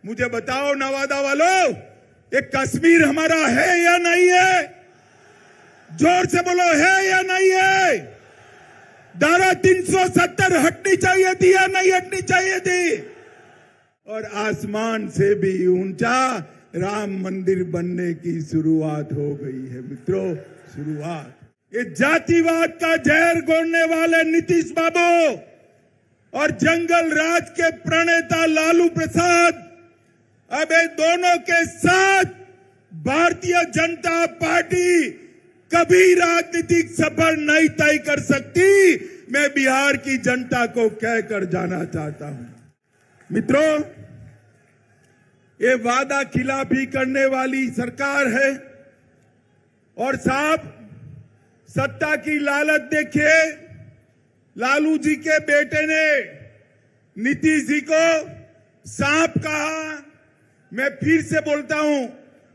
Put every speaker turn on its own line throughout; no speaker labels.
मुझे बताओ नवादा वालों, ये कश्मीर हमारा है या नहीं है? जोर से बोलो, है या नहीं है? धारा 370 हटनी चाहिए थी या नहीं हटनी चाहिए थी? और आसमान से भी ऊंचा राम मंदिर बनने की शुरुआत हो गई है मित्रों, शुरुआत। ये जातिवाद का जहर घोलने वाले नीतीश बाबू और जंगल राज के प्रणेता लालू प्रसाद अब इन दोनों के साथ भारतीय जनता पार्टी कभी राजनीतिक सफर नहीं तय कर सकती। मैं बिहार की जनता को कहकर जाना चाहता हूं मित्रों, ये वादा खिलाफी करने वाली सरकार है और साहब सत्ता की लालच देखिए। लालू जी के बेटे ने नीतीश जी को सांप कहा, मैं फिर से बोलता हूं,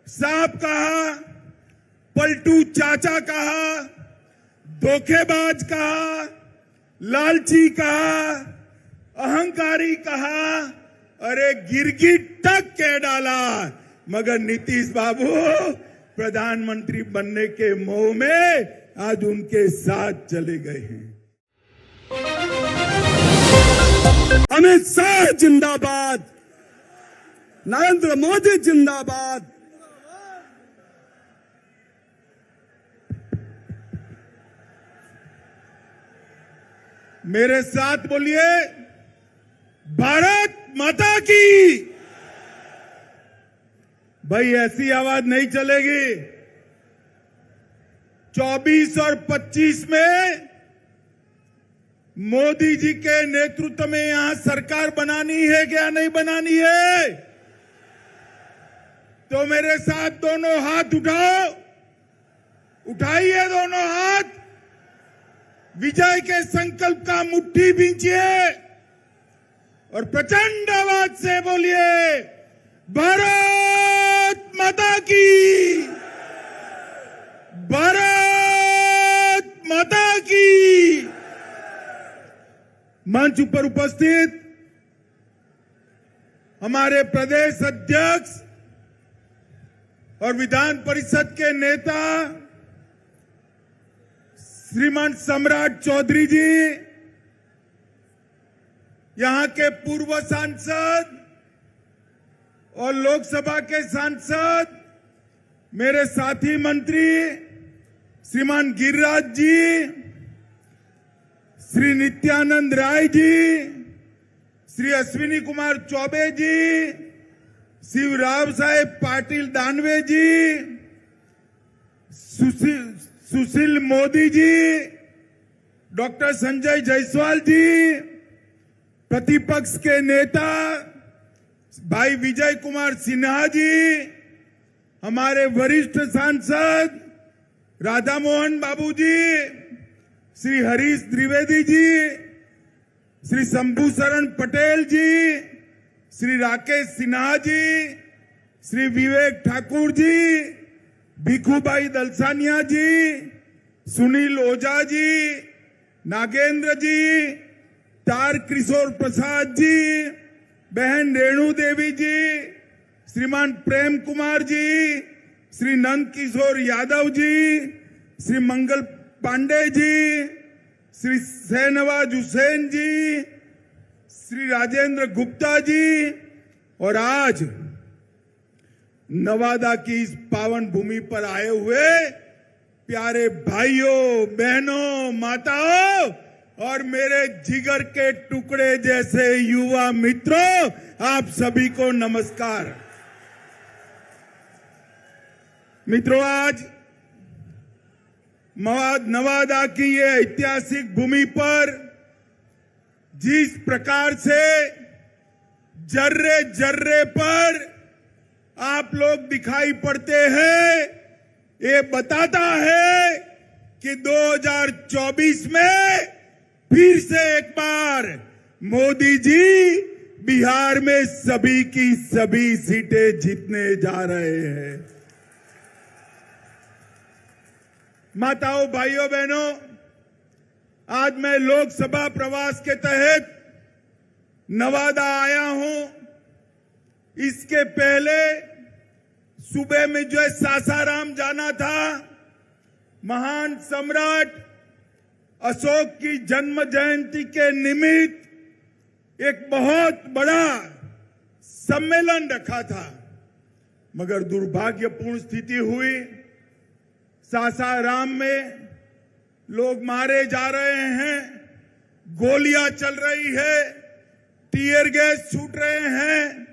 सांप कहा, पलटू चाचा कहा, धोखेबाज कहा, लालची कहा, अहंकारी कहा, अरे गिरगिट तक कह डाला। मगर नीतीश बाबू प्रधानमंत्री बनने के मोह में आज उनके साथ चले गए हैं।
अमित शाह जिंदाबाद, नरेंद्र मोदी जिंदाबाद।
मेरे साथ बोलिए, भारत माता की। भाई ऐसी आवाज नहीं चलेगी। 24 और 25 में मोदी जी के नेतृत्व में यहां सरकार बनानी है क्या नहीं बनानी है? तो मेरे साथ दोनों हाथ उठाओ, उठाइए दोनों हाथ, विजय के संकल्प का मुट्ठी भींचिए और प्रचंड आवाज से बोलिए, भारत माता की, भारत माता की। मंच पर उपस्थित हमारे प्रदेश अध्यक्ष और विधान परिषद के नेता श्रीमान सम्राट चौधरी जी, यहां के पूर्व सांसद और लोकसभा के सांसद, मेरे साथी मंत्री श्रीमान गिरिराज जी, श्री नित्यानंद राय जी, श्री अश्विनी कुमार चौबे जी, शिवराव साहेब पाटिल दानवे जी, सुशील मोदी जी, डॉक्टर संजय जायसवाल जी, प्रतिपक्ष के नेता भाई विजय कुमार सिन्हा जी, हमारे वरिष्ठ सांसद राधा मोहन बाबू जी, श्री हरीश द्विवेदी जी, श्री शंभू शरण पटेल जी, श्री राकेश सिन्हा जी, श्री विवेक ठाकुर जी, भिखुभाई दलसानिया जी, सुनील ओझा जी, नागेंद्र जी, तार किशोर प्रसाद जी, बहन रेणु देवी जी, श्रीमान प्रेम कुमार जी, श्री नंद किशोर यादव जी, श्री मंगल पांडे जी, श्री शहनवाज हुसैन जी, श्री राजेंद्र गुप्ता जी, और आज नवादा की इस पावन भूमि पर आए हुए प्यारे भाइयों, बहनों, माताओं और मेरे जिगर के टुकड़े जैसे युवा मित्रों, आप सभी को नमस्कार। मित्रों, आज नवादा की ये ऐतिहासिक भूमि पर जिस प्रकार से जर्रे जर्रे पर आप लोग दिखाई पड़ते हैं, ये बताता है कि 2024 में फिर से एक बार मोदी जी बिहार में सभी की सभी सीटें जीतने जा रहे हैं। माताओं, भाइयों, बहनों, आज मैं लोकसभा प्रवास के तहत नवादा आया हूं इसके पहले सुबह में जो है सासाराम जाना था, महान सम्राट अशोक की जन्म जयंती के निमित्त एक बहुत बड़ा सम्मेलन रखा था, मगर दुर्भाग्यपूर्ण स्थिति हुई। सासाराम में लोग मारे जा रहे हैं, गोलियां चल रही है, टीयर गैस छूट रहे हैं।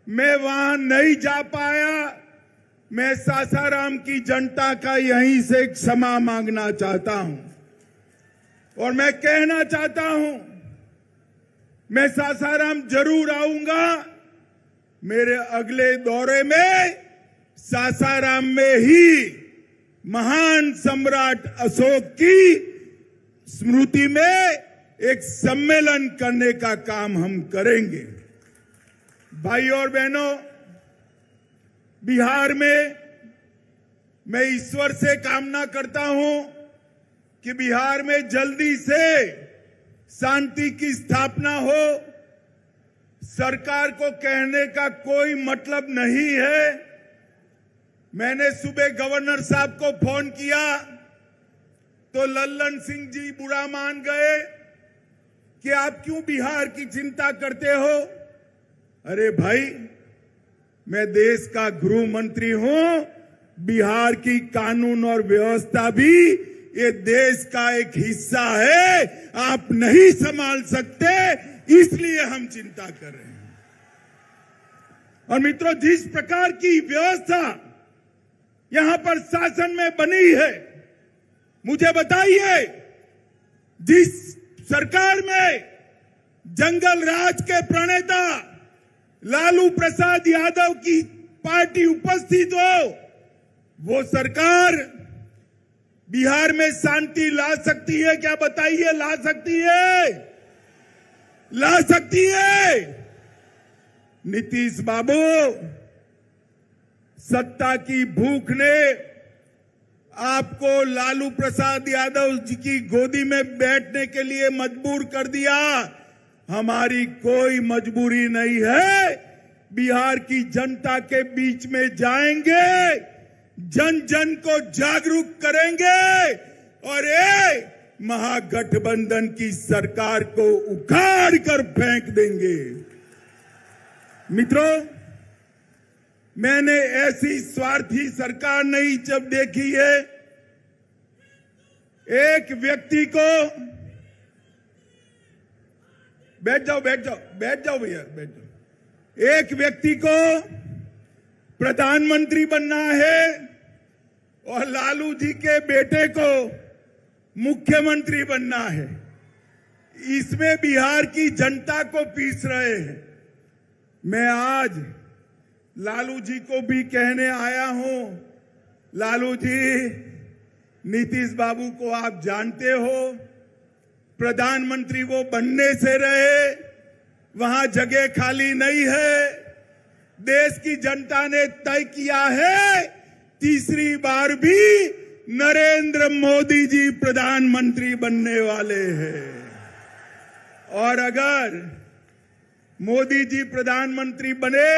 मैं वहां नहीं जा पाया। मैं सासाराम की जनता का यहीं से क्षमा मांगना चाहता हूं और मैं कहना चाहता हूं, मैं सासाराम जरूर आऊंगा। मेरे अगले दौरे में सासाराम में ही महान सम्राट अशोक की स्मृति में एक सम्मेलन करने का काम हम करेंगे। भाई और बहनों, बिहार में मैं ईश्वर से कामना करता हूं कि बिहार में जल्दी से शांति की स्थापना हो। सरकार को कहने का कोई मतलब नहीं है। मैंने सुबह गवर्नर साहब को फोन किया तो लल्लन सिंह जी बुरा मान गए कि आप क्यों बिहार की चिंता करते हो। अरे भाई, मैं देश का गृह मंत्री हूं। बिहार की कानून और व्यवस्था भी ये देश का एक हिस्सा है। आप नहीं संभाल सकते, इसलिए हम चिंता कर रहे हैं। और मित्रों, जिस प्रकार की व्यवस्था यहां पर शासन में बनी है, मुझे बताइए, जिस सरकार में जंगल राज के प्रणेता लालू प्रसाद यादव की पार्टी उपस्थित हो, वो सरकार बिहार में शांति ला सकती है क्या? बताइए, ला सकती है? ला सकती है? नीतीश बाबू, सत्ता की भूख ने आपको लालू प्रसाद यादव जी की गोदी में बैठने के लिए मजबूर कर दिया। हमारी कोई मजबूरी नहीं है। बिहार की जनता के बीच में जाएंगे, जन जन को जागरूक करेंगे और ये महागठबंधन की सरकार को उखाड़ कर फेंक देंगे। मित्रों, मैंने ऐसी स्वार्थी सरकार नहीं जब देखी है। एक व्यक्ति को, बैठ जाओ भैया, बैठ जाओ। एक व्यक्ति को प्रधानमंत्री बनना है और लालू जी के बेटे को मुख्यमंत्री बनना है। इसमें बिहार की जनता को पीस रहे हैं। मैं आज लालू जी को भी कहने आया हूं, लालू जी, नीतीश बाबू को आप जानते हो, प्रधानमंत्री वो बनने से रहे, वहां जगह खाली नहीं है। देश की जनता ने तय किया है, तीसरी बार भी नरेंद्र मोदी जी प्रधानमंत्री बनने वाले हैं। और अगर मोदी जी प्रधानमंत्री बने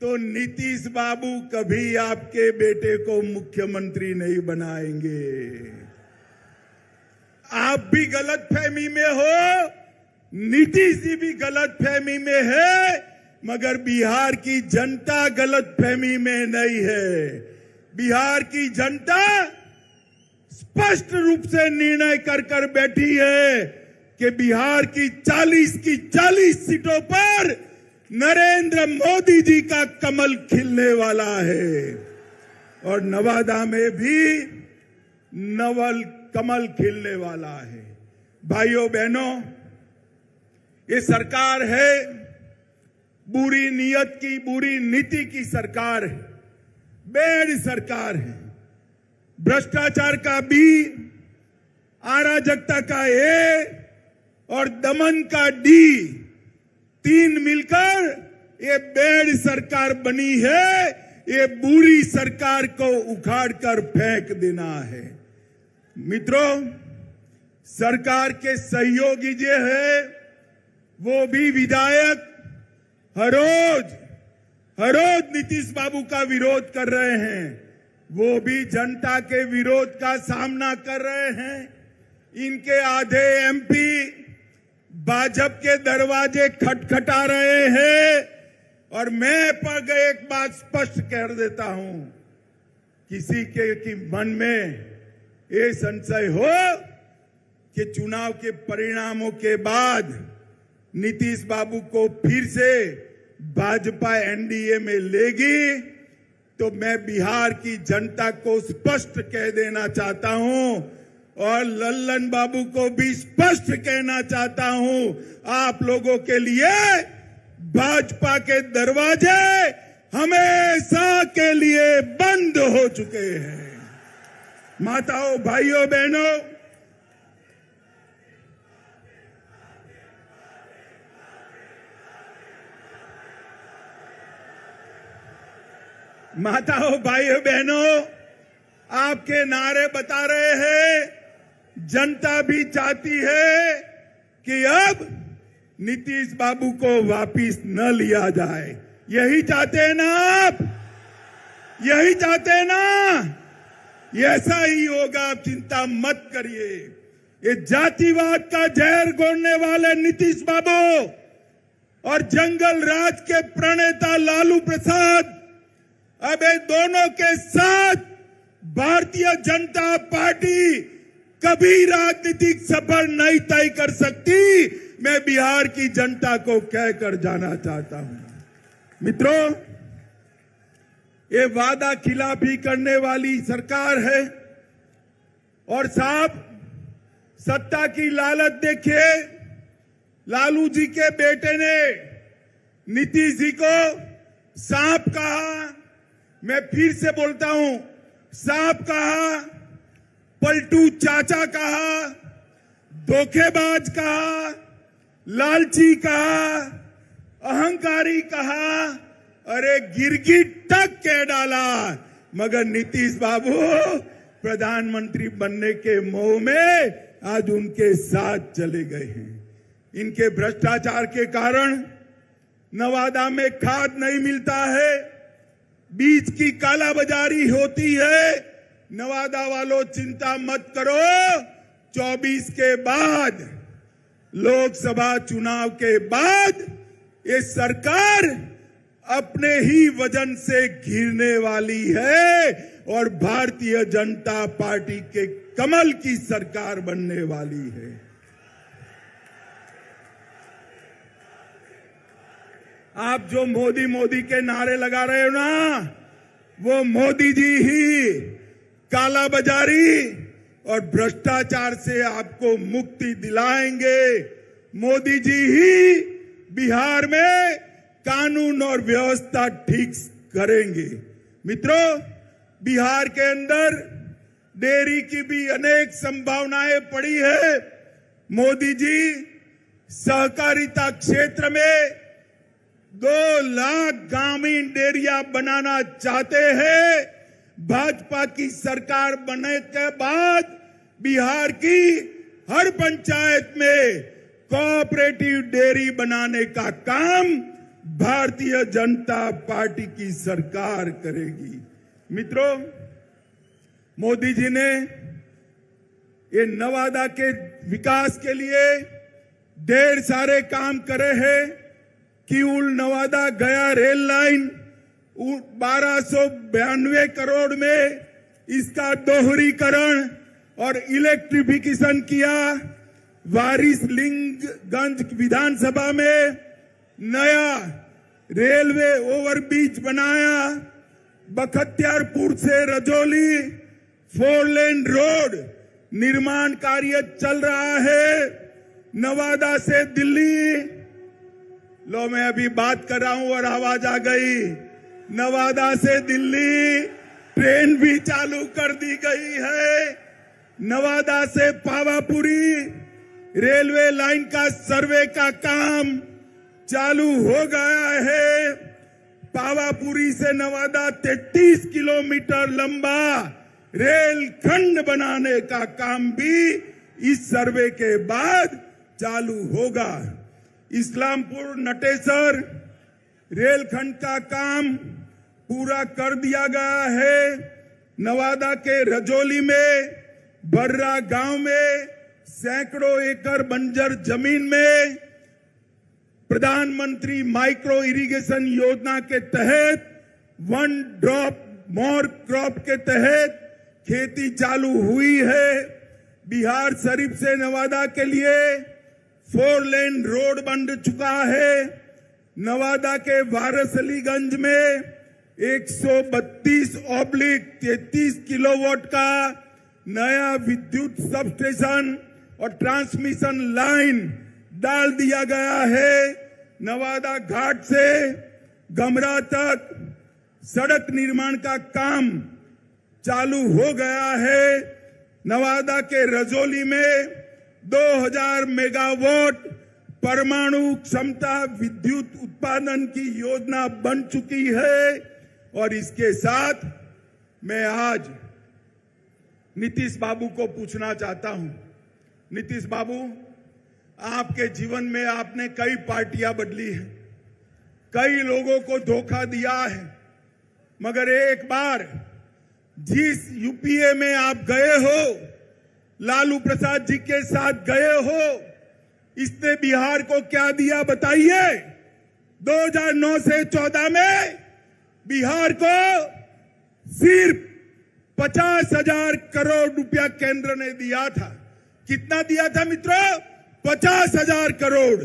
तो नीतीश बाबू कभी आपके बेटे को मुख्यमंत्री नहीं बनाएंगे। आप भी गलतफहमी में हो, नीतीश जी भी गलतफहमी में है, मगर बिहार की जनता गलतफहमी में नहीं है। बिहार की जनता स्पष्ट रूप से निर्णय कर बैठी है कि बिहार की 40 सीटों पर नरेंद्र मोदी जी का कमल खिलने वाला है और नवादा में भी नवल कमल खिलने वाला है। भाइयों बहनों, ये सरकार है बुरी नीयत की, बुरी नीति की सरकार है, बेड सरकार है। भ्रष्टाचार का बी, अराजकता का ए और दमन का डी, तीन मिलकर ये बेड सरकार बनी है। ये बुरी सरकार को उखाड़ कर फेंक देना है। मित्रों, सरकार के सहयोगी जो है वो भी विधायक हर रोज हर रोज नीतीश बाबू का विरोध कर रहे हैं, वो भी जनता के विरोध का सामना कर रहे हैं। इनके आधे एमपी भाजपा के दरवाजे खटखटा रहे हैं। और मैं पर एक बात स्पष्ट कर देता हूं, किसी के की मन में ये संशय हो कि चुनाव के परिणामों के बाद नीतीश बाबू को फिर से भाजपा एनडीए में लेगी, तो मैं बिहार की जनता को स्पष्ट कह देना चाहता हूं और लल्लन बाबू को भी स्पष्ट कहना चाहता हूं, आप लोगों के लिए भाजपा के दरवाजे हमेशा के लिए बंद हो चुके हैं। माताओं, भाइयों, बहनों, माताओं, भाइयों, बहनों, आपके नारे बता रहे हैं, जनता भी चाहती है कि अब नीतीश बाबू को वापिस न लिया जाए। यही चाहते हैं ना आप? यही चाहते हैं ना? ऐसा ही होगा, आप चिंता मत करिए। ये जातिवाद का जहर घोलने वाले नीतीश बाबू और जंगल राज के प्रणेता लालू प्रसाद अब ये दोनों के साथ भारतीय जनता पार्टी कभी राजनीतिक सफर नहीं तय कर सकती। मैं बिहार की जनता को कहकर जाना चाहता हूं। मित्रों, ये वादा खिलाफी करने वाली सरकार है और साहब सत्ता की लालच देखिए। लालू जी के बेटे ने नीतीश जी को सांप कहा, मैं फिर से बोलता हूं, सांप कहा, पलटू चाचा कहा, धोखेबाज कहा, लालची कहा, अहंकारी कहा, अरे गिरगिट तक कह डाला। मगर नीतीश बाबू प्रधानमंत्री बनने के मोह में आज उनके साथ चले गए हैं। इनके भ्रष्टाचार के कारण नवादा में खाद नहीं मिलता है, बीज की कालाबाजारी होती है। नवादा वालों, चिंता मत करो, 24 के बाद, लोकसभा चुनाव के बाद ये सरकार अपने ही वजन से घिरने वाली है और भारतीय जनता पार्टी के कमल की सरकार बनने वाली है। आप जो मोदी मोदी के नारे लगा रहे हो ना, वो मोदी जी ही कालाबाजारी और भ्रष्टाचार से आपको मुक्ति दिलाएंगे। मोदी जी ही बिहार में कानून और व्यवस्था ठीक करेंगे। मित्रों, बिहार के अंदर डेयरी की भी अनेक संभावनाएं पड़ी है। मोदी जी सहकारिता क्षेत्र में 2 लाख ग्रामीण डेयरिया बनाना चाहते हैं। भाजपा की सरकार बनने के बाद बिहार की हर पंचायत में कोऑपरेटिव डेयरी बनाने का काम भारतीय जनता पार्टी की सरकार करेगी। मित्रों, मोदी जी ने ये नवादा के विकास के लिए ढेर सारे काम करे हैं। किऊल नवादा गया रेल लाइन 1292 करोड़ में इसका दोहरीकरण और इलेक्ट्रिफिकेशन किया। वारिसलिंगगंज विधानसभा में नया रेलवे ओवरब्रिज बनाया। बख्तियारपुर से रजौली 4 लेन रोड निर्माण कार्य चल रहा है। नवादा से दिल्ली, लो मैं अभी बात कर रहा हूं और आवाज आ गई, नवादा से दिल्ली ट्रेन भी चालू कर दी गई है। नवादा से पावापुरी रेलवे लाइन का सर्वे का काम चालू हो गया है। पावापुरी से नवादा 33 किलोमीटर लंबा रेल खंड बनाने का काम भी इस सर्वे के बाद चालू होगा। इस्लामपुर नटेसर रेलखंड का काम पूरा कर दिया गया है। नवादा के रजौली में, बर्रा गांव में सैकड़ों एकड़ बंजर जमीन में प्रधानमंत्री माइक्रो इरिगेशन योजना के तहत वन ड्रॉप मोर क्रॉप के तहत खेती चालू हुई है। बिहार शरीफ से नवादा के लिए 4 लेन रोड बन चुका है। नवादा के वारसलीगंज में 132/33 किलोवाट का नया विद्युत सब स्टेशन और ट्रांसमिशन लाइन डाल दिया गया है। नवादा घाट से गमरा तक सड़क निर्माण का काम चालू हो गया है। नवादा के रजौली में 2000 मेगावाट परमाणु क्षमता विद्युत उत्पादन की योजना बन चुकी है। और इसके साथ मैं आज नीतीश बाबू को पूछना चाहता हूं। नीतीश बाबू, आपके जीवन में आपने कई पार्टियां बदली हैं, कई लोगों को धोखा दिया है, मगर एक बार जिस यूपीए में आप गए हो, लालू प्रसाद जी के साथ गए हो, इसने बिहार को क्या दिया बताइए। 2009 से 14 में बिहार को सिर्फ 50,000 करोड़ रुपया केंद्र ने दिया था। कितना दिया था मित्रों? 50,000 करोड़।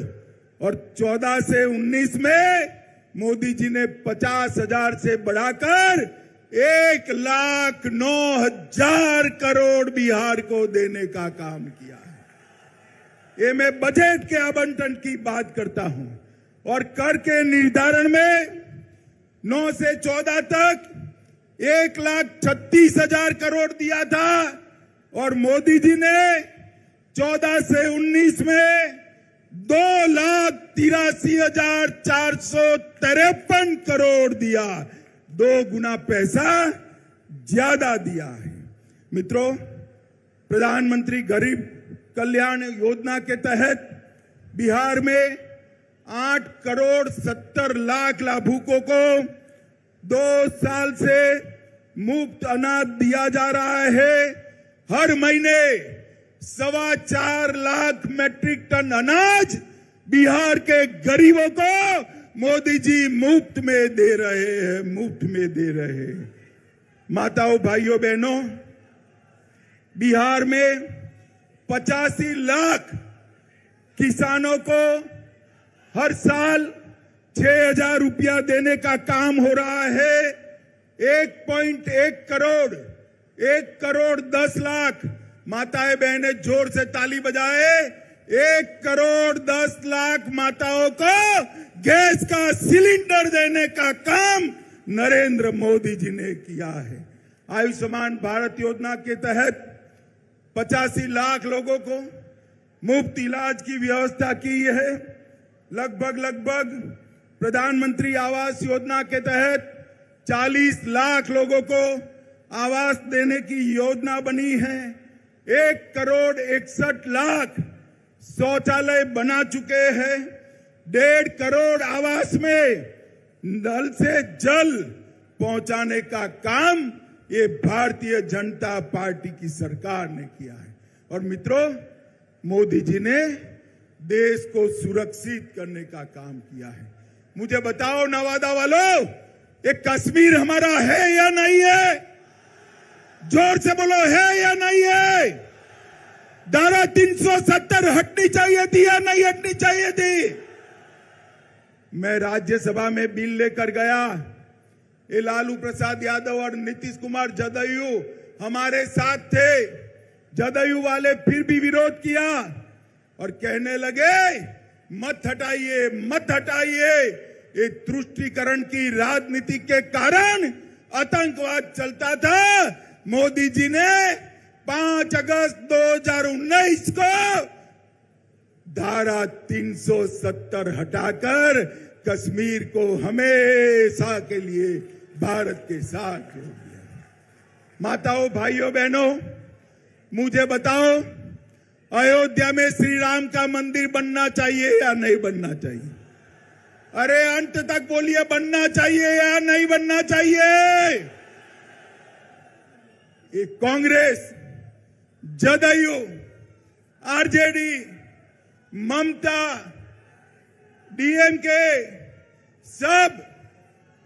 और 14 से 19 में मोदी जी ने 50,000 से बढ़ाकर 1,09,000 करोड़ बिहार को देने का काम किया है। ये मैं बजट के आवंटन की बात करता हूं। और कर के निर्धारण में 9 से 14 तक 1,36,000 करोड़ दिया था और मोदी जी ने 14 से 19 में 2,83,453 करोड़ दिया। 2 गुना पैसा ज्यादा दिया है। मित्रों, प्रधानमंत्री गरीब कल्याण योजना के तहत बिहार में 8,70,00,000 लाभुकों को 2 साल से मुफ्त अनाज दिया जा रहा है। हर महीने 4.25 लाख मैट्रिक टन अनाज बिहार के गरीबों को मोदी जी मुफ्त में दे रहे हैं, मुफ्त में दे रहे हैं। माताओं, भाइयों, बहनों, बिहार में 85 लाख किसानों को हर साल 6,000 रुपया देने का काम हो रहा है। 1.1 करोड़, 1,10,00,000 माताएं बहनें जोर से ताली बजाए। 1,10,00,000 माताओं को गैस का सिलेंडर देने का काम नरेंद्र मोदी जी ने किया है। आयुष्मान भारत योजना के तहत 85 लाख लोगों को मुफ्त इलाज की व्यवस्था की है। लगभग प्रधानमंत्री आवास योजना के तहत 40 लाख लोगों को आवास देने की योजना बनी है। 1,61,00,000 शौचालय बना चुके हैं। 1.5 करोड़ आवास में नल से जल पहुंचाने का काम ये भारतीय जनता पार्टी की सरकार ने किया है। और मित्रों, मोदी जी ने देश को सुरक्षित करने का काम किया है। मुझे बताओ नवादा वालों, ये कश्मीर हमारा है या नहीं है? जोर से बोलो, है या नहीं है? धारा 370 हटनी चाहिए थी या नहीं हटनी चाहिए थी? मैं राज्यसभा में बिल लेकर गया। ये लालू प्रसाद यादव और नीतीश कुमार जदयू हमारे साथ थे। जदयू वाले फिर भी विरोध किया और कहने लगे मत हटाइए, मत हटाइए। ये तुष्टीकरण की राजनीति के कारण आतंकवाद चलता था। मोदी जी ने 5 अगस्त 2019 को धारा 370 हटाकर कश्मीर को हमेशा के लिए भारत के साथ जोड़ दिया। माताओं, भाइयों, बहनों, मुझे बताओ, अयोध्या में श्री राम का मंदिर बनना चाहिए या नहीं बनना चाहिए? अरे अंत तक बोलिए, बनना चाहिए या नहीं बनना चाहिए? ये कांग्रेस, जदयू, आरजेडी, ममता, डीएमके सब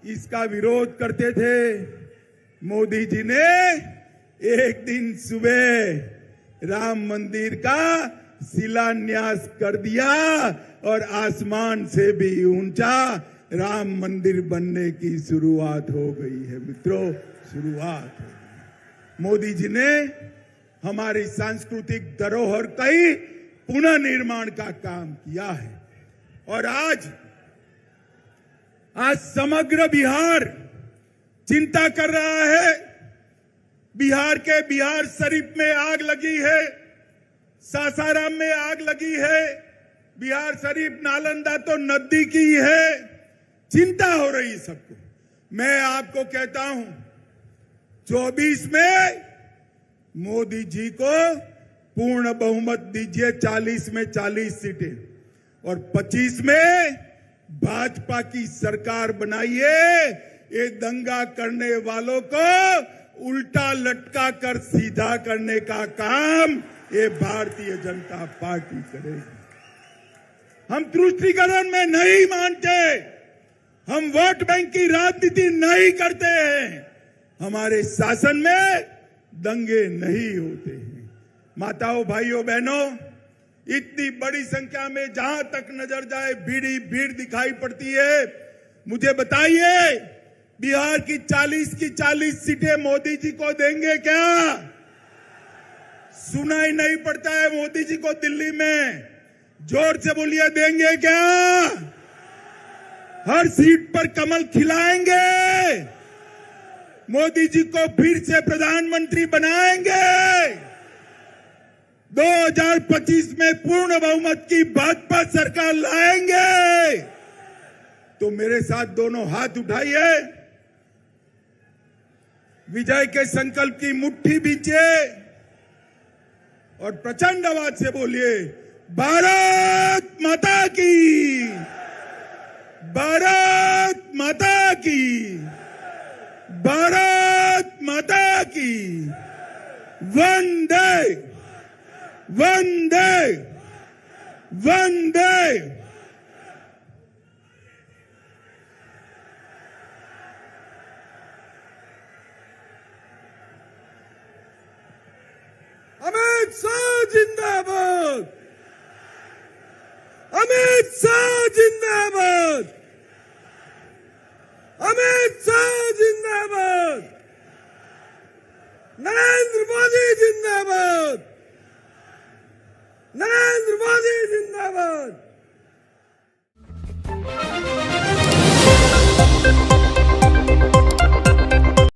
इसका विरोध करते थे। मोदी जी ने एक दिन सुबह राम मंदिर का शिलान्यास कर दिया और आसमान से भी ऊंचा राम मंदिर बनने की शुरुआत हो गई है मित्रों, शुरुआत हो गई। मोदी जी ने हमारी सांस्कृतिक धरोहर का ही पुनः निर्माण का काम किया है और आज समग्र बिहार चिंता कर रहा है। बिहार के बिहार शरीफ में आग लगी है, सासाराम में आग लगी है, बिहार शरीफ नालंदा तो नजदीक ही है। चिंता हो रही सबको। मैं आपको कहता हूं 24 में मोदी जी को पूर्ण बहुमत दीजिए, 40 में 40 सीटें और 25 में भाजपा की सरकार बनाइए। ये दंगा करने वालों को उल्टा लटका कर सीधा करने का काम ये भारतीय जनता पार्टी करेगी। हम तुष्टीकरण में नहीं मानते, हम वोट बैंक की राजनीति नहीं करते हैं, हमारे शासन में दंगे नहीं होते हैं। माताओं, भाइयों, बहनों, इतनी बड़ी संख्या में जहां तक नजर जाए भीड़ दिखाई पड़ती है। मुझे बताइए, बिहार की 40 सीटें मोदी जी को देंगे क्या? सुनाई नहीं पड़ता है मोदी जी को दिल्ली में? जोर से बोलिए, देंगे क्या? हर सीट पर कमल खिलाएंगे, मोदी जी को फिर से प्रधानमंत्री बनाएंगे। 2025 में पूर्ण बहुमत की भाजपा सरकार लाएंगे। तो मेरे साथ दोनों हाथ उठाइए, विजय के संकल्प की मुट्ठी बींचिए और प्रचंड आवाज से बोलिए, भारत माता की, भारत माता की, भारत माता की। वंदे वंदे वंदे।
अमित शाह जिंदाबाद, अमित शाह जिंदाबाद, अमित शाह जिंदाबाद, नरेंद्र मोदी जिंदाबाद, नरेंद्र मोदी जिंदाबाद।